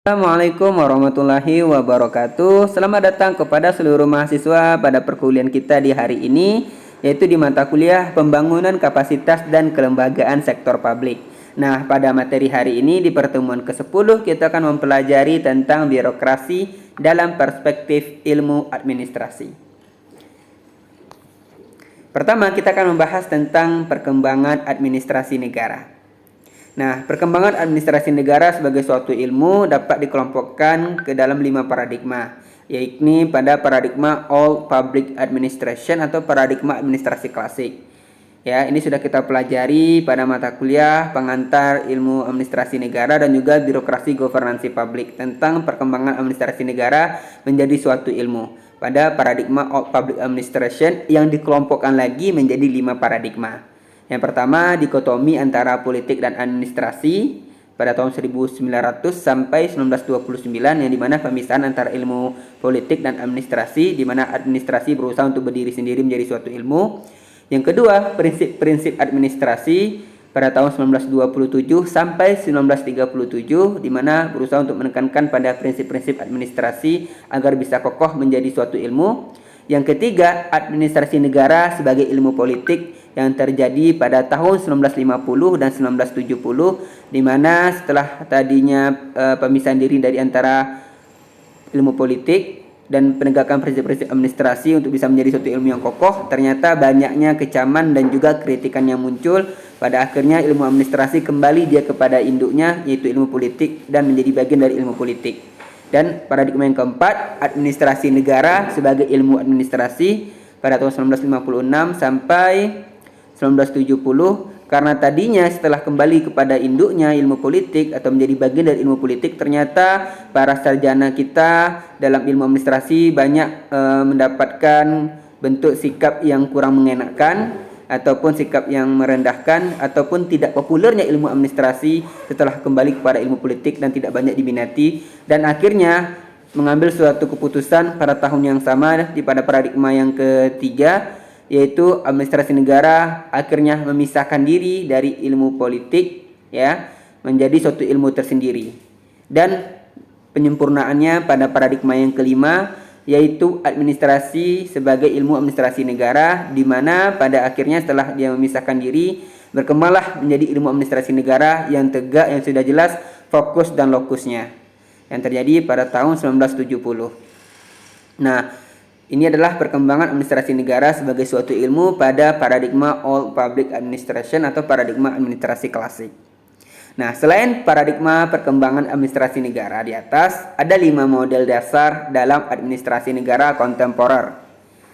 Assalamualaikum warahmatullahi wabarakatuh. Selamat datang kepada seluruh mahasiswa pada perkuliahan kita di hari ini, yaitu di mata kuliah Pembangunan Kapasitas dan Kelembagaan Sektor Publik. Nah, pada materi hari ini di pertemuan ke-10 kita akan mempelajari tentang birokrasi dalam perspektif ilmu administrasi. Pertama, kita akan membahas tentang perkembangan administrasi negara. Nah, perkembangan administrasi negara sebagai suatu ilmu dapat dikelompokkan ke dalam 5 paradigma, yaitu pada paradigma Old Public Administration atau paradigma administrasi klasik. Ya, ini sudah kita pelajari pada mata kuliah pengantar ilmu administrasi negara dan juga birokrasi governansi publik tentang perkembangan administrasi negara menjadi suatu ilmu pada paradigma Old Public Administration yang dikelompokkan lagi menjadi 5 paradigma. Yang pertama, dikotomi antara politik dan administrasi pada tahun 1900 sampai 1929, yang dimana pemisahan antara ilmu politik dan administrasi, di mana administrasi berusaha untuk berdiri sendiri menjadi suatu ilmu. Yang kedua, prinsip-prinsip administrasi pada tahun 1927 sampai 1937, di mana berusaha untuk menekankan pada prinsip-prinsip administrasi agar bisa kokoh menjadi suatu ilmu. Yang ketiga, administrasi negara sebagai ilmu politik yang terjadi pada tahun 1950 dan 1970, di mana setelah tadinya pemisahan diri dari antara ilmu politik dan penegakan prinsip-prinsip administrasi untuk bisa menjadi suatu ilmu yang kokoh, ternyata banyaknya kecaman dan juga kritikan yang muncul. Pada akhirnya ilmu administrasi kembali dia kepada induknya, yaitu ilmu politik, dan menjadi bagian dari ilmu politik. Dan paradigma yang keempat, administrasi negara sebagai ilmu administrasi pada tahun 1956 sampai 1970, karena tadinya setelah kembali kepada induknya ilmu politik atau menjadi bagian dari ilmu politik, ternyata para sarjana kita dalam ilmu administrasi banyak mendapatkan bentuk sikap yang kurang mengenakan ataupun sikap yang merendahkan ataupun tidak populernya ilmu administrasi setelah kembali kepada ilmu politik dan tidak banyak diminati, dan akhirnya mengambil suatu keputusan pada tahun yang sama di pada paradigma yang ketiga, yaitu administrasi negara akhirnya memisahkan diri dari ilmu politik, ya, menjadi suatu ilmu tersendiri. Dan penyempurnaannya pada paradigma yang kelima, yaitu administrasi sebagai ilmu administrasi negara, di mana pada akhirnya setelah dia memisahkan diri, berkembanglah menjadi ilmu administrasi negara yang tegak, yang sudah jelas fokus dan lokusnya, yang terjadi pada tahun 1970. Nah, ini adalah perkembangan administrasi negara sebagai suatu ilmu pada paradigma Old Public Administration atau paradigma administrasi klasik. Nah, selain paradigma perkembangan administrasi negara di atas, ada 5 model dasar dalam administrasi negara kontemporer.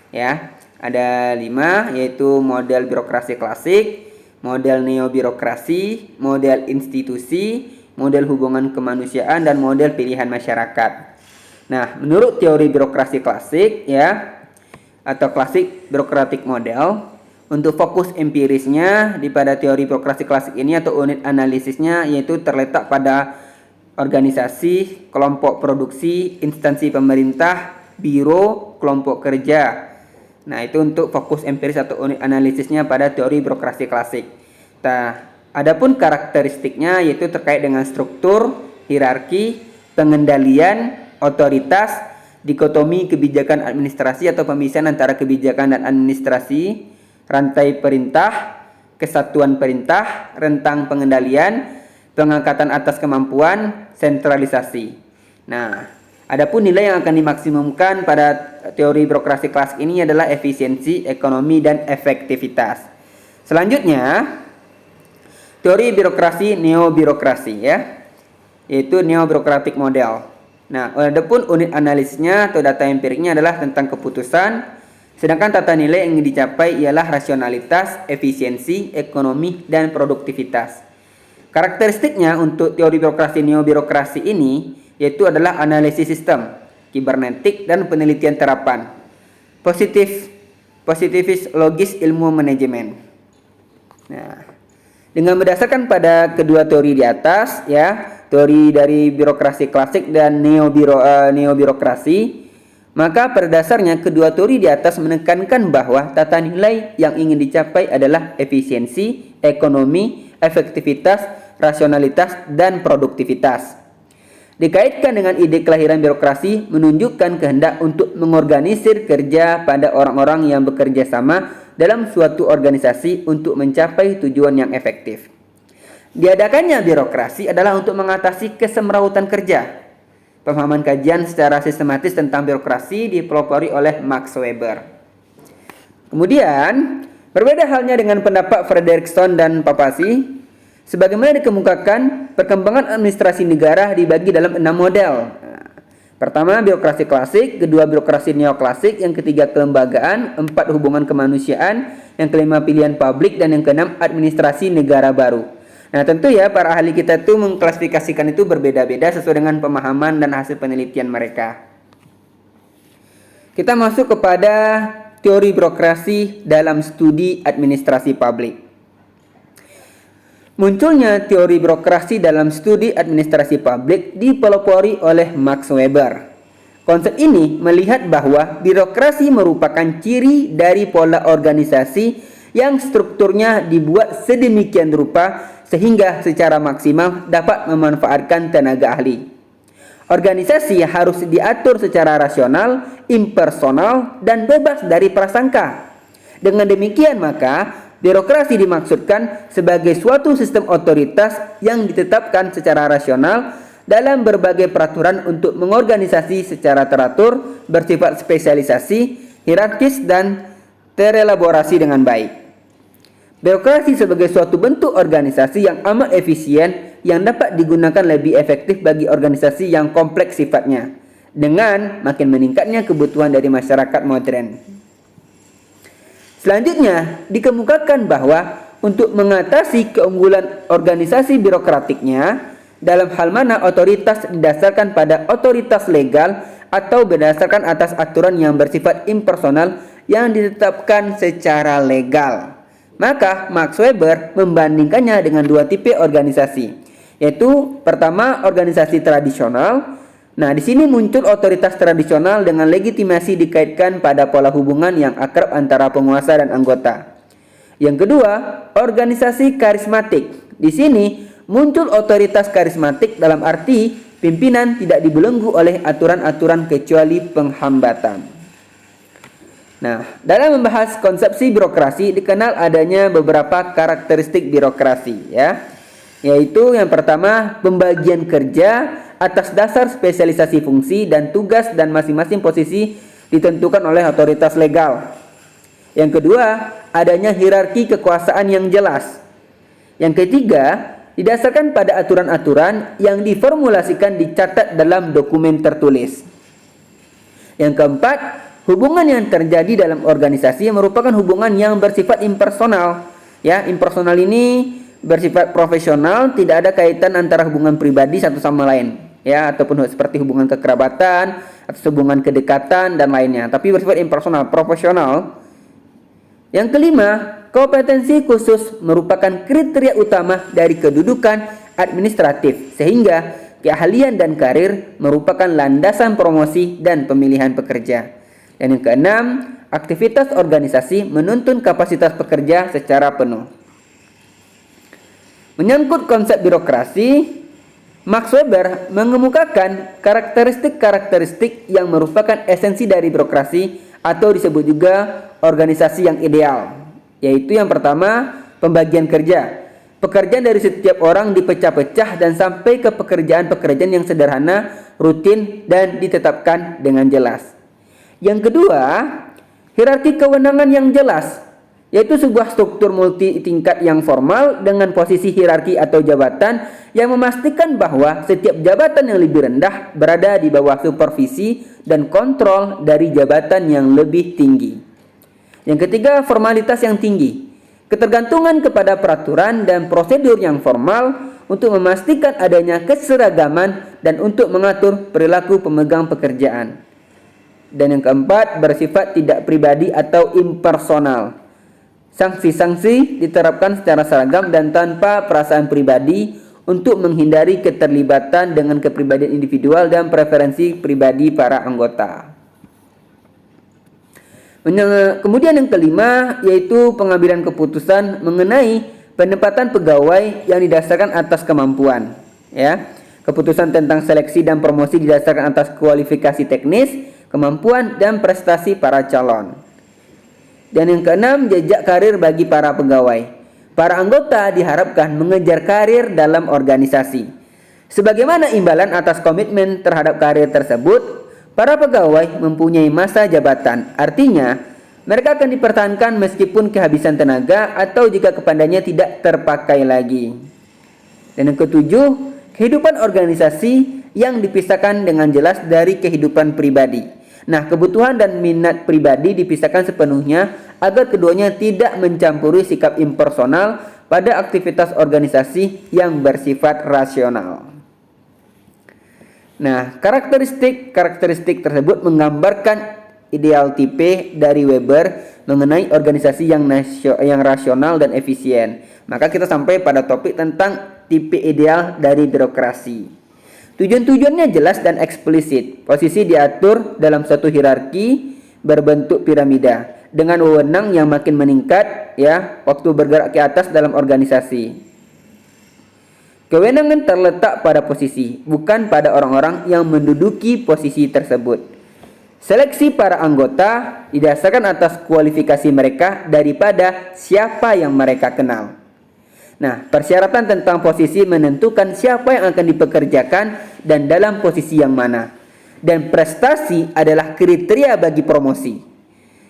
Ya, ada 5, yaitu model birokrasi klasik, model neobirokrasi, model institusi, model hubungan kemanusiaan, dan model pilihan masyarakat. Nah, menurut teori birokrasi klasik, ya, atau klasik bureaucratic model, untuk fokus empirisnya di pada teori birokrasi klasik ini atau unit analisisnya yaitu terletak pada organisasi, kelompok produksi, instansi pemerintah, biro, kelompok kerja. Nah, itu untuk fokus empiris atau unit analisisnya pada teori birokrasi klasik. Nah, adapun karakteristiknya yaitu terkait dengan struktur, hierarki, pengendalian, otoritas, dikotomi kebijakan administrasi atau pemisahan antara kebijakan dan administrasi, rantai perintah, kesatuan perintah, rentang pengendalian, pengangkatan atas kemampuan, sentralisasi. Nah, adapun nilai yang akan dimaksimumkan pada teori birokrasi klasik ini adalah efisiensi, ekonomi, dan efektivitas. Selanjutnya, teori birokrasi neobirokrasi, ya, yaitu neobirokratik model. Nah, adapun unit analisisnya atau data empiriknya adalah tentang keputusan, sedangkan tata nilai yang ingin dicapai ialah rasionalitas, efisiensi, ekonomi, dan produktivitas. Karakteristiknya untuk teori birokrasi neobirokrasi ini yaitu adalah analisis sistem, kibernetik, dan penelitian terapan. Positivis logis ilmu manajemen. Nah, dengan berdasarkan pada kedua teori di atas, ya, teori dari birokrasi klasik dan neobirokrasi, maka pada dasarnya kedua teori di atas menekankan bahwa tata nilai yang ingin dicapai adalah efisiensi, ekonomi, efektivitas, rasionalitas, dan produktivitas. Dikaitkan dengan ide kelahiran birokrasi menunjukkan kehendak untuk mengorganisir kerja pada orang-orang yang bekerja sama dalam suatu organisasi untuk mencapai tujuan yang efektif. Diadakannya birokrasi adalah untuk mengatasi kesemrautan kerja. Pemahaman kajian secara sistematis tentang birokrasi dipelopori oleh Max Weber. Kemudian, berbeda halnya dengan pendapat Frederickson dan Papasi. Sebagaimana dikemukakan, perkembangan administrasi negara dibagi dalam 6 model. Pertama, birokrasi klasik, kedua birokrasi neoklasik, yang ketiga kelembagaan, empat hubungan kemanusiaan, yang kelima pilihan publik, dan yang keenam administrasi negara baru. Nah, tentu ya para ahli kita itu mengklasifikasikan itu berbeda-beda sesuai dengan pemahaman dan hasil penelitian mereka. Kita masuk kepada teori birokrasi dalam studi administrasi publik. Munculnya teori birokrasi dalam studi administrasi publik dipelopori oleh Max Weber. Konsep ini melihat bahwa birokrasi merupakan ciri dari pola organisasi yang strukturnya dibuat sedemikian rupa sehingga secara maksimal dapat memanfaatkan tenaga ahli. Organisasi harus diatur secara rasional, impersonal, dan bebas dari prasangka. Dengan demikian maka birokrasi dimaksudkan sebagai suatu sistem otoritas yang ditetapkan secara rasional dalam berbagai peraturan untuk mengorganisasi secara teratur, bersifat spesialisasi, hierarkis, dan terelaborasi dengan baik. Birokrasi sebagai suatu bentuk organisasi yang amat efisien yang dapat digunakan lebih efektif bagi organisasi yang kompleks sifatnya, dengan makin meningkatnya kebutuhan dari masyarakat modern. Selanjutnya, dikemukakan bahwa untuk mengatasi keunggulan organisasi birokratiknya, dalam hal mana otoritas didasarkan pada otoritas legal atau berdasarkan atas aturan yang bersifat impersonal yang ditetapkan secara legal. Maka Max Weber membandingkannya dengan dua tipe organisasi, yaitu pertama organisasi tradisional. Nah, di sini muncul otoritas tradisional dengan legitimasi dikaitkan pada pola hubungan yang akrab antara penguasa dan anggota. Yang kedua, organisasi karismatik. Di sini muncul otoritas karismatik dalam arti pimpinan tidak dibelenggu oleh aturan-aturan kecuali penghambatan. Nah, dalam membahas konsepsi birokrasi dikenal adanya beberapa karakteristik birokrasi, ya. Yaitu yang pertama, pembagian kerja atas dasar spesialisasi fungsi dan tugas dan masing-masing posisi ditentukan oleh otoritas legal. Yang kedua, adanya hierarki kekuasaan yang jelas. Yang ketiga, didasarkan pada aturan-aturan yang diformulasikan dicatat dalam dokumen tertulis. Yang keempat, hubungan yang terjadi dalam organisasi merupakan hubungan yang bersifat impersonal. Ya, impersonal ini bersifat profesional, tidak ada kaitan antara hubungan pribadi satu sama lain, ya, ataupun seperti hubungan kekerabatan atau hubungan kedekatan dan lainnya, tapi bersifat impersonal, profesional. Yang kelima, kompetensi khusus merupakan kriteria utama dari kedudukan administratif, sehingga keahlian dan karir merupakan landasan promosi dan pemilihan pekerja. Dan yang keenam, aktivitas organisasi menuntun kapasitas pekerja secara penuh. Menyangkut konsep birokrasi, Max Weber mengemukakan karakteristik-karakteristik yang merupakan esensi dari birokrasi atau disebut juga organisasi yang ideal. Yaitu yang pertama, pembagian kerja. Pekerjaan dari setiap orang dipecah-pecah dan sampai ke pekerjaan-pekerjaan yang sederhana, rutin, dan ditetapkan dengan jelas. Yang kedua, hierarki kewenangan yang jelas, yaitu sebuah struktur multi tingkat yang formal dengan posisi hierarki atau jabatan yang memastikan bahwa setiap jabatan yang lebih rendah berada di bawah supervisi dan kontrol dari jabatan yang lebih tinggi. Yang ketiga, formalitas yang tinggi, ketergantungan kepada peraturan dan prosedur yang formal untuk memastikan adanya keseragaman dan untuk mengatur perilaku pemegang pekerjaan. Dan yang keempat, bersifat tidak pribadi atau impersonal. Sanksi-sanksi diterapkan secara seragam dan tanpa perasaan pribadi untuk menghindari keterlibatan dengan kepribadian individual dan preferensi pribadi para anggota. Kemudian yang kelima, yaitu pengambilan keputusan mengenai penempatan pegawai yang didasarkan atas kemampuan. Ya, Keputusan tentang seleksi dan promosi didasarkan atas kualifikasi teknis, kemampuan, dan prestasi para calon. Dan yang keenam, jejak karir bagi para pegawai. Para anggota diharapkan mengejar karir dalam organisasi. Sebagaimana imbalan atas komitmen terhadap karir tersebut, para pegawai mempunyai masa jabatan. Artinya, mereka akan dipertahankan meskipun kehabisan tenaga atau jika kepadanya tidak terpakai lagi. Dan yang ketujuh, kehidupan organisasi yang dipisahkan dengan jelas dari kehidupan pribadi. Nah, kebutuhan dan minat pribadi dipisahkan sepenuhnya agar keduanya tidak mencampuri sikap impersonal pada aktivitas organisasi yang bersifat rasional. Nah, karakteristik tersebut menggambarkan ideal tipe dari Weber mengenai organisasi yang rasional dan efisien. Maka kita sampai pada topik tentang tipe ideal dari birokrasi. Tujuan-tujuannya jelas dan eksplisit. Posisi diatur dalam suatu hierarki berbentuk piramida dengan wewenang yang makin meningkat waktu bergerak ke atas dalam organisasi. Kewenangan terletak pada posisi, bukan pada orang-orang yang menduduki posisi tersebut. Seleksi para anggota didasarkan atas kualifikasi mereka daripada siapa yang mereka kenal. Nah, persyaratan tentang posisi menentukan siapa yang akan dipekerjakan dan dalam posisi yang mana. Dan prestasi adalah kriteria bagi promosi.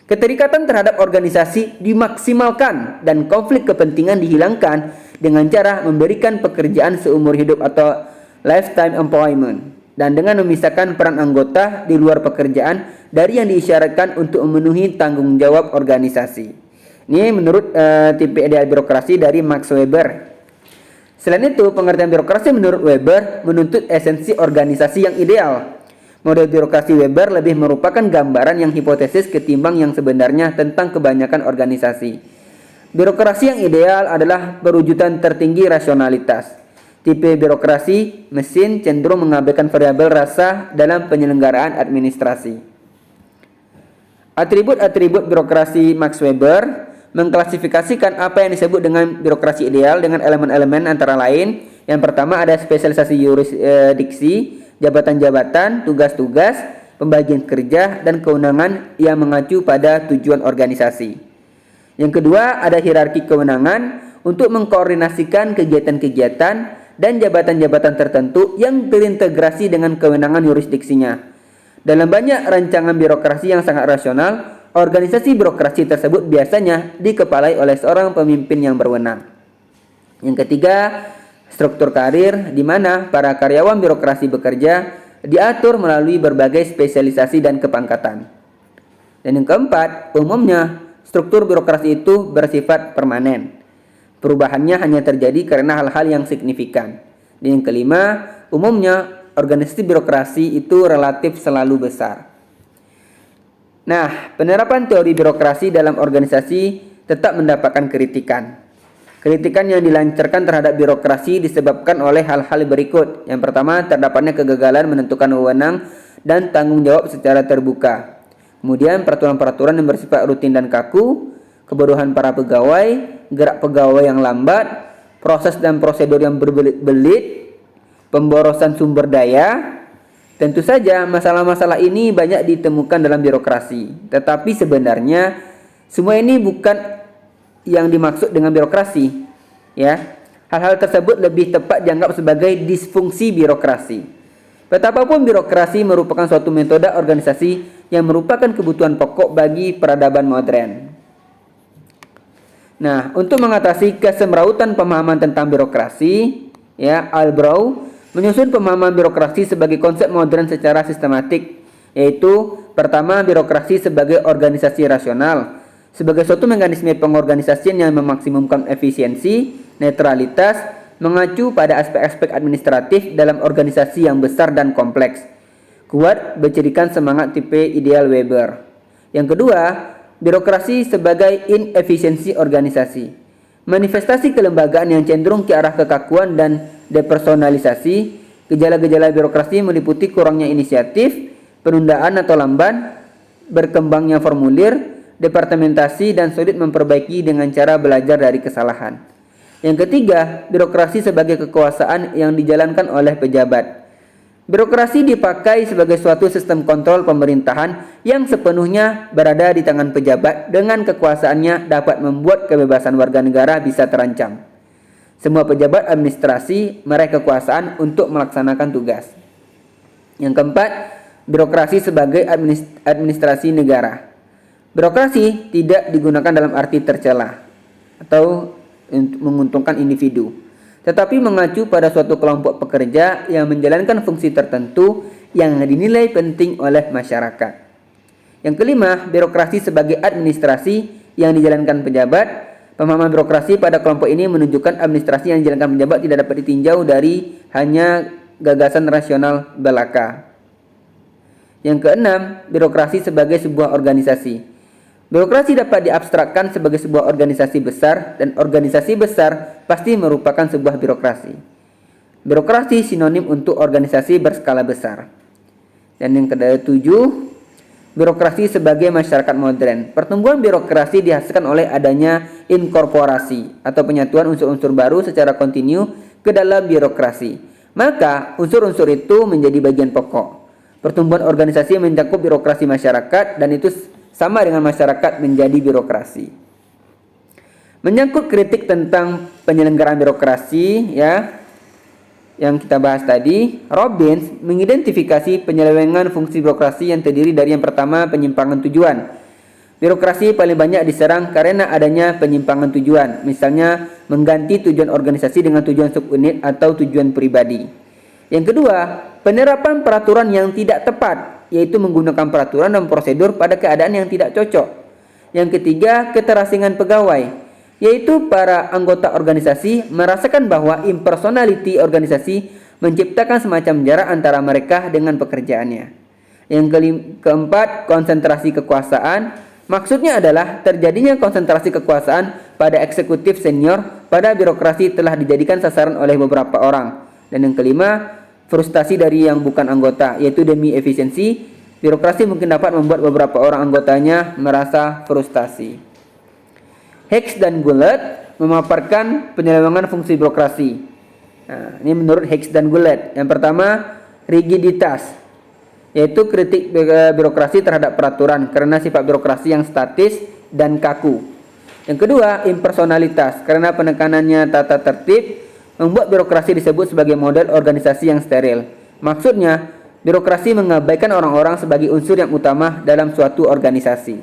Keterikatan terhadap organisasi dimaksimalkan dan konflik kepentingan dihilangkan dengan cara memberikan pekerjaan seumur hidup atau lifetime employment, dan dengan memisahkan peran anggota di luar pekerjaan dari yang diisyaratkan untuk memenuhi tanggung jawab organisasi. Ini menurut tipe ideal birokrasi dari Max Weber. Selain itu, pengertian birokrasi menurut Weber menuntut esensi organisasi yang ideal. Model birokrasi Weber lebih merupakan gambaran yang hipotesis ketimbang yang sebenarnya tentang kebanyakan organisasi. Birokrasi yang ideal adalah perwujudan tertinggi rasionalitas. Tipe birokrasi mesin cenderung mengabaikan variabel rasa dalam penyelenggaraan administrasi. Atribut-atribut birokrasi Max Weber mengklasifikasikan apa yang disebut dengan birokrasi ideal dengan elemen-elemen antara lain. Yang pertama ada spesialisasi yurisdiksi, jabatan-jabatan, tugas-tugas, pembagian kerja, dan kewenangan yang mengacu pada tujuan organisasi. Yang kedua ada hierarki kewenangan untuk mengkoordinasikan kegiatan-kegiatan dan jabatan-jabatan tertentu yang terintegrasi dengan kewenangan yurisdiksinya. Dalam banyak rancangan birokrasi yang sangat rasional, organisasi birokrasi tersebut biasanya dikepalai oleh seorang pemimpin yang berwenang. Yang ketiga, struktur karir di mana para karyawan birokrasi bekerja diatur melalui berbagai spesialisasi dan kepangkatan. Dan yang keempat, umumnya struktur birokrasi itu bersifat permanen. Perubahannya hanya terjadi karena hal-hal yang signifikan. Dan yang kelima, umumnya organisasi birokrasi itu relatif selalu besar. Nah, penerapan teori birokrasi dalam organisasi tetap mendapatkan kritikan. Kritikan yang dilancarkan terhadap birokrasi disebabkan oleh hal-hal berikut. Yang pertama, terdapatnya kegagalan menentukan wewenang dan tanggung jawab secara terbuka. Kemudian, peraturan-peraturan yang bersifat rutin dan kaku, kebodohan para pegawai, gerak pegawai yang lambat, proses dan prosedur yang berbelit-belit, pemborosan sumber daya. Tentu saja masalah-masalah ini banyak ditemukan dalam birokrasi. Tetapi sebenarnya semua ini bukan yang dimaksud dengan birokrasi. Hal-hal tersebut lebih tepat dianggap sebagai disfungsi birokrasi. Betapapun birokrasi merupakan suatu metode organisasi yang merupakan kebutuhan pokok bagi peradaban modern. Nah, untuk mengatasi kesemrautan pemahaman tentang birokrasi, Albrow menyusun pemahaman birokrasi sebagai konsep modern secara sistematik, yaitu pertama, birokrasi sebagai organisasi rasional, sebagai suatu mekanisme pengorganisasian yang memaksimumkan efisiensi, netralitas, mengacu pada aspek-aspek administratif dalam organisasi yang besar dan kompleks. Kuat bercirikan semangat tipe ideal Weber. Yang kedua, birokrasi sebagai inefisiensi organisasi. Manifestasi kelembagaan yang cenderung ke arah kekakuan dan depersonalisasi. Gejala-gejala birokrasi meliputi kurangnya inisiatif, penundaan atau lamban, berkembangnya formulir, departementasi, dan sulit memperbaiki dengan cara belajar dari kesalahan. Yang ketiga, birokrasi sebagai kekuasaan yang dijalankan oleh pejabat. Birokrasi dipakai sebagai suatu sistem kontrol pemerintahan yang sepenuhnya berada di tangan pejabat, dengan kekuasaannya dapat membuat kebebasan warga negara bisa terancam. Semua pejabat administrasi meraih kekuasaan untuk melaksanakan tugas. Yang keempat, birokrasi sebagai administrasi negara. Birokrasi tidak digunakan dalam arti tercela atau menguntungkan individu, tetapi mengacu pada suatu kelompok pekerja yang menjalankan fungsi tertentu yang dinilai penting oleh masyarakat. Yang kelima, birokrasi sebagai administrasi yang dijalankan pejabat. Pemahaman birokrasi pada kelompok ini menunjukkan administrasi yang dijalankan pejabat tidak dapat ditinjau dari hanya gagasan rasional belaka. Yang keenam, birokrasi sebagai sebuah organisasi. Birokrasi dapat diabstrakkan sebagai sebuah organisasi besar, dan organisasi besar pasti merupakan sebuah birokrasi. Birokrasi sinonim untuk organisasi berskala besar. Dan yang ketujuh, birokrasi sebagai masyarakat modern. Pertumbuhan birokrasi dihasilkan oleh adanya inkorporasi atau penyatuan unsur-unsur baru secara kontinu ke dalam birokrasi. Maka unsur-unsur itu menjadi bagian pokok. Pertumbuhan organisasi mencakup birokrasi masyarakat, dan itu sama dengan masyarakat menjadi birokrasi. Menyangkut kritik tentang penyelenggaraan birokrasi, ya, yang kita bahas tadi, Robbins mengidentifikasi penyelewengan fungsi birokrasi yang terdiri dari yang pertama, penyimpangan tujuan. Birokrasi paling banyak diserang karena adanya penyimpangan tujuan, misalnya mengganti tujuan organisasi dengan tujuan subunit atau tujuan pribadi. Yang kedua, penerapan peraturan yang tidak tepat, yaitu menggunakan peraturan dan prosedur pada keadaan yang tidak cocok. Yang ketiga, keterasingan pegawai, yaitu para anggota organisasi merasakan bahwa impersonality organisasi menciptakan semacam jarak antara mereka dengan pekerjaannya. Yang keempat, konsentrasi kekuasaan. Maksudnya adalah terjadinya konsentrasi kekuasaan pada eksekutif senior pada birokrasi telah dijadikan sasaran oleh beberapa orang. Dan yang kelima, frustasi dari yang bukan anggota, yaitu demi efisiensi, birokrasi mungkin dapat membuat beberapa orang anggotanya merasa frustasi. Hicks dan Goulet memaparkan penyelewengan fungsi birokrasi. Nah, ini menurut Hicks dan Goulet. Yang pertama, rigiditas, yaitu kritik birokrasi terhadap peraturan karena sifat birokrasi yang statis dan kaku. Yang kedua, impersonalitas, karena penekanannya tata tertib membuat birokrasi disebut sebagai model organisasi yang steril. Maksudnya, birokrasi mengabaikan orang-orang sebagai unsur yang utama dalam suatu organisasi.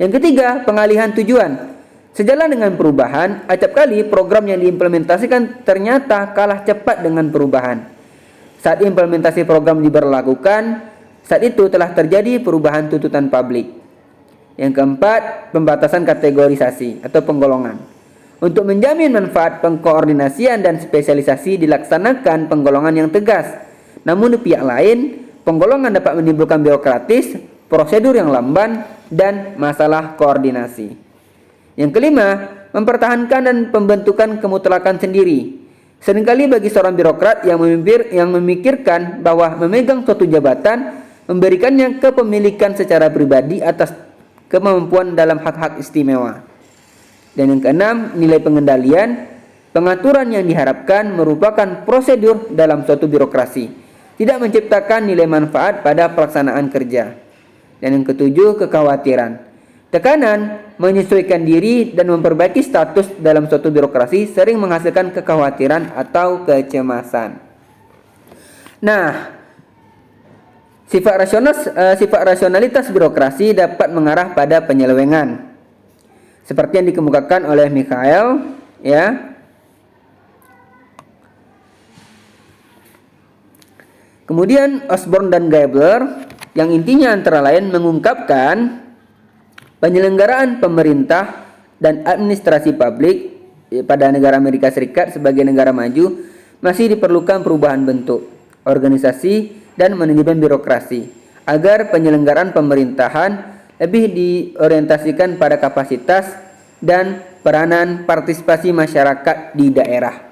Yang ketiga, pengalihan tujuan. Sejalan dengan perubahan, acap kali program yang diimplementasikan ternyata kalah cepat dengan perubahan. Saat implementasi program diberlakukan, saat itu telah terjadi perubahan tuntutan publik. Yang keempat, pembatasan kategorisasi atau penggolongan. Untuk menjamin manfaat pengkoordinasian dan spesialisasi dilaksanakan penggolongan yang tegas. Namun di pihak lain, penggolongan dapat menimbulkan birokratis, prosedur yang lamban, dan masalah koordinasi. Yang kelima, mempertahankan dan pembentukan kemutlakan sendiri. Seringkali bagi seorang birokrat yang memikirkan bahwa memegang suatu jabatan memberikannya kepemilikan secara pribadi atas kemampuan dalam hak-hak istimewa. Dan yang keenam, nilai pengendalian. Pengaturan yang diharapkan merupakan prosedur dalam suatu birokrasi, tidak menciptakan nilai manfaat pada pelaksanaan kerja. Dan yang ketujuh, kekhawatiran. Tekanan, menyesuaikan diri dan memperbaiki status dalam suatu birokrasi sering menghasilkan kekhawatiran atau kecemasan. Nah, sifat rasionalitas birokrasi dapat mengarah pada penyelewengan, seperti yang dikemukakan oleh Mikhail, ya. Kemudian Osborne dan Gabler yang intinya antara lain mengungkapkan penyelenggaraan pemerintah dan administrasi publik pada negara Amerika Serikat sebagai negara maju masih diperlukan perubahan bentuk, organisasi, dan manajemen birokrasi agar penyelenggaraan pemerintahan lebih diorientasikan pada kapasitas dan peranan partisipasi masyarakat di daerah.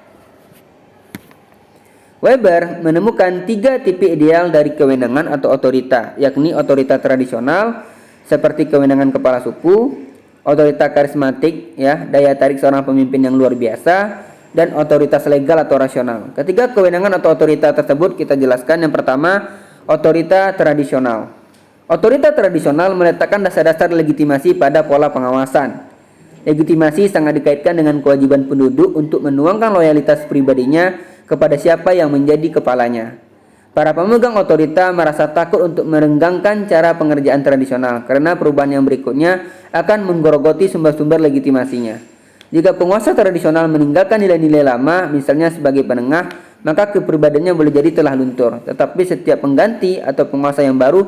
Weber menemukan 3 tipe ideal dari kewenangan atau otorita, yakni otorita tradisional seperti kewenangan kepala suku, otorita karismatik, ya, daya tarik seorang pemimpin yang luar biasa, dan otoritas legal atau rasional. Ketiga kewenangan atau otoritas tersebut kita jelaskan. Yang pertama, otorita tradisional. Otorita tradisional meletakkan dasar-dasar legitimasi pada pola pengawasan. Legitimasi sangat dikaitkan dengan kewajiban penduduk untuk menuangkan loyalitas pribadinya kepada siapa yang menjadi kepalanya. Para pemegang otorita merasa takut untuk merenggangkan cara pengerjaan tradisional karena perubahan yang berikutnya akan menggerogoti sumber-sumber legitimasinya. Jika penguasa tradisional meninggalkan nilai-nilai lama, misalnya sebagai penengah, maka kepribadiannya boleh jadi telah luntur. Tetapi setiap pengganti atau penguasa yang baru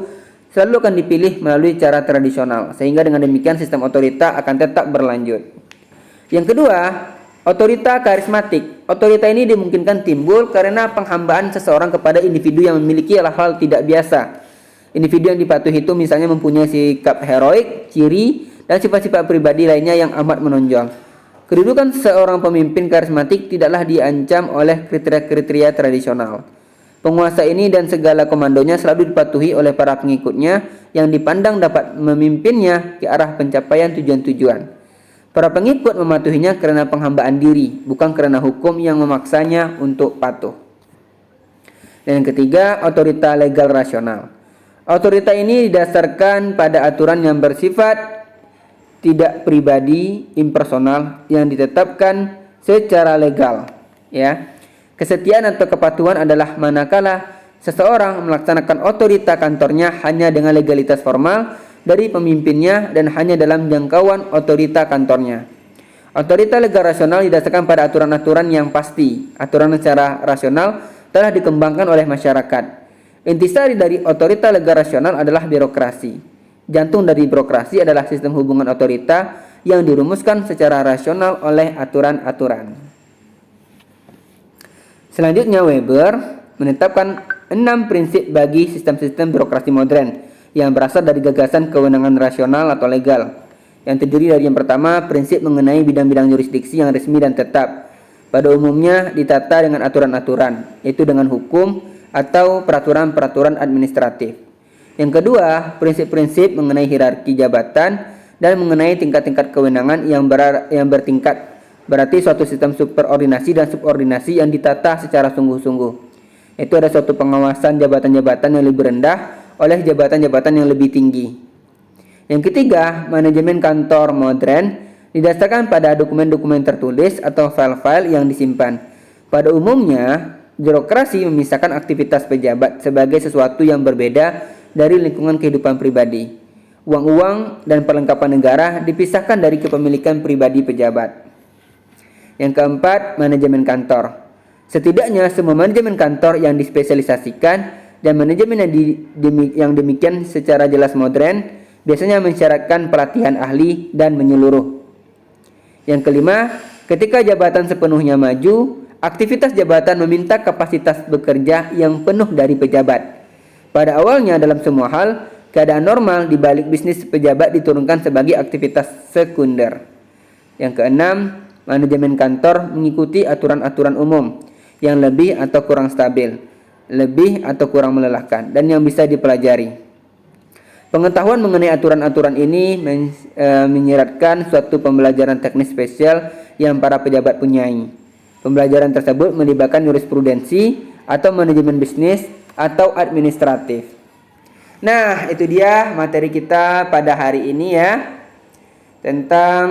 selalu akan dipilih melalui cara tradisional, sehingga dengan demikian sistem otorita akan tetap berlanjut. Yang kedua, otorita karismatik. Otorita ini dimungkinkan timbul karena penghambaan seseorang kepada individu yang memiliki hal-hal tidak biasa. Individu yang dipatuhi itu misalnya mempunyai sikap heroik, ciri, dan sifat-sifat pribadi lainnya yang amat menonjol. Kedudukan seorang pemimpin karismatik tidaklah diancam oleh kriteria-kriteria tradisional. Penguasa ini dan segala komandonya selalu dipatuhi oleh para pengikutnya yang dipandang dapat memimpinnya ke arah pencapaian tujuan-tujuan. Para pengikut mematuhinya karena penghambaan diri, bukan karena hukum yang memaksanya untuk patuh. Dan yang ketiga, otorita legal rasional. Otorita ini didasarkan pada aturan yang bersifat tidak pribadi, impersonal, yang ditetapkan secara legal, ya. Kesetiaan atau kepatuhan adalah manakala seseorang melaksanakan otorita kantornya hanya dengan legalitas formal dari pemimpinnya dan hanya dalam jangkauan otorita kantornya. Otorita legal rasional didasarkan pada aturan-aturan yang pasti. Aturan secara rasional telah dikembangkan oleh masyarakat. Intisari dari otorita legal rasional adalah birokrasi. Jantung dari birokrasi adalah sistem hubungan otorita yang dirumuskan secara rasional oleh aturan-aturan. Selanjutnya, Weber menetapkan 6 prinsip bagi sistem-sistem birokrasi modern yang berasal dari gagasan kewenangan rasional atau legal, yang terdiri dari yang pertama, prinsip mengenai bidang-bidang jurisdiksi yang resmi dan tetap. Pada umumnya ditata dengan aturan-aturan, yaitu dengan hukum atau peraturan-peraturan administratif. Yang kedua, prinsip-prinsip mengenai hierarki jabatan dan mengenai tingkat-tingkat kewenangan yang bertingkat. Berarti suatu sistem superordinasi dan subordinasi yang ditata secara sungguh-sungguh. Itu ada suatu pengawasan jabatan-jabatan yang lebih rendah oleh jabatan-jabatan yang lebih tinggi. Yang ketiga, manajemen kantor modern didasarkan pada dokumen-dokumen tertulis atau file-file yang disimpan. Pada umumnya, birokrasi memisahkan aktivitas pejabat sebagai sesuatu yang berbeda dari lingkungan kehidupan pribadi. Uang-uang dan perlengkapan negara dipisahkan dari kepemilikan pribadi pejabat. Yang keempat, manajemen kantor. Setidaknya semua manajemen kantor yang dispesialisasikan dan manajemen yang demikian secara jelas modern biasanya mensyaratkan pelatihan ahli dan menyeluruh. Yang kelima, ketika jabatan sepenuhnya maju, aktivitas jabatan meminta kapasitas bekerja yang penuh dari pejabat. Pada awalnya dalam semua hal, keadaan normal di balik bisnis pejabat diturunkan sebagai aktivitas sekunder. Yang keenam, manajemen kantor mengikuti aturan-aturan umum yang lebih atau kurang stabil, lebih atau kurang melelahkan, dan yang bisa dipelajari. Pengetahuan mengenai aturan-aturan ini menyiratkan suatu pembelajaran teknis spesial yang para pejabat punyai. Pembelajaran tersebut melibatkan jurisprudensi atau manajemen bisnis atau administratif. Nah, itu dia materi kita pada hari ini ya, tentang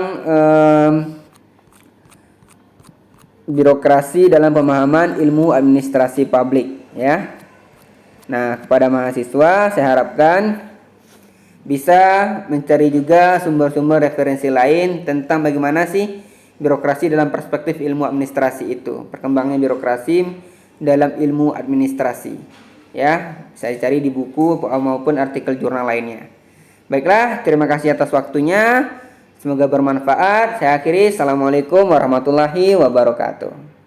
birokrasi dalam pemahaman ilmu administrasi publik ya. Nah, kepada mahasiswa saya harapkan bisa mencari juga sumber-sumber referensi lain tentang bagaimana sih birokrasi dalam perspektif ilmu administrasi itu, perkembangan birokrasi dalam ilmu administrasi ya. Saya cari di buku maupun artikel jurnal lainnya. Baiklah, terima kasih atas waktunya. Semoga bermanfaat. Saya akhiri. Assalamualaikum warahmatullahi wabarakatuh.